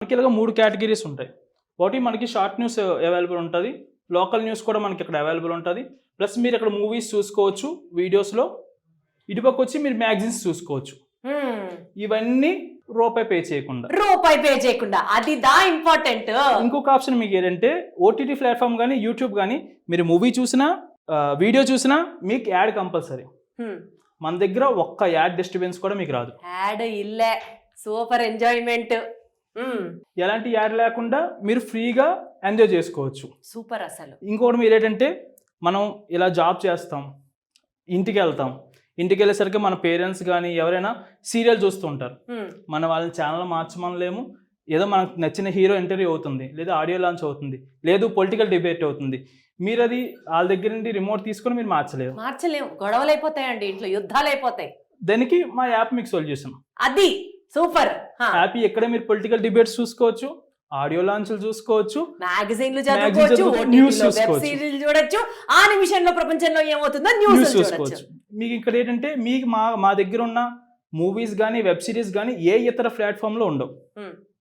మనకి ఇలాగ 3 కేటగిరీస్ ఉంటాయి. ఒకటి మనకి షార్ట్ న్యూస్ అవైలబుల్ ఉంటది. లోకల్ న్యూస్ కూడా మనకి ఇక్కడ అవైలబుల్ ఉంటది. ప్లస్ మీరు ఇక్కడ మూవీస్ చూసుకోవచ్చు వీడియోస్‌లో. ఇటుపక్కొచ్చి మీరు మ్యాగజైన్స్ చూసుకోవచ్చు. ఇవన్నీ రూపాయి పే చేయకుండా. అది ఇంపార్టెంట్. ఇంకొక ఆప్షన్ మీకు ఏంటంటే ఓటీటీ ప్లాట్‌ఫామ్ గానీ, యూట్యూబ్ గానీ మీరు మూవీ చూసినా, వీడియో చూసినా మీకు యాడ్ కంపల్సరీ. మన దగ్గర ఒక్క యాడ్ డిస్టర్బెన్స్ కూడా మీకు రాదు. యాడ్ ఇల్లే సూపర్ ఎంజాయ్మెంట్. ఎలాంటి యాడ్ లేకుండా మీరు ఫ్రీగా ఎంజాయ్ చేసుకోవచ్చు. సూపర్ అసలు. ఇంకోటి మీరు ఏంటంటే మనం ఇలా జాబ్ చేస్తాం, ఇంటికి వెళ్ళేసరికి మన పేరెంట్స్ కానీ ఎవరైనా సీరియల్ చూస్తూ ఉంటారు. మన వాళ్ళని ఛానల్ మార్చమనలేము. ఏదో మనకు నచ్చిన హీరో ఇంటర్వ్యూ అవుతుంది, లేదా ఆడియో లాంచ్ అవుతుంది, లేదు పొలిటికల్ డిబేట్ అవుతుంది. మీరు అది వాళ్ళ దగ్గర నుండి రిమోట్ తీసుకొని మీరు మార్చలేము. గొడవలు అయిపోతాయండి, ఇంట్లో యుద్ధాలు అయిపోతాయి. దానికి మా యాప్ మీకు సొల్యూషన్. అది సూపర్. యాప్ ఎక్కడ మీరు పొలిటికల్ డిబేట్స్ చూసుకోవచ్చు, ఆడియో లాంచ్లు చూసుకోవచ్చు, మ్యాగజైన్లు చదువుకోవచ్చు, వెబ్ సిరీస్ చూడొచ్చు. ఆ నిమిషంలో ప్రపంచంలో ఏమవుతుందో న్యూస్ చూసుకోవచ్చు. మీకు ఇక్కడ ఏంటంటే మీకు మా దగ్గర ఉన్న మూవీస్ కానీ వెబ్ సిరీస్ కానీ ఏ ఇతర ప్లాట్ఫామ్ లో ఉండవు.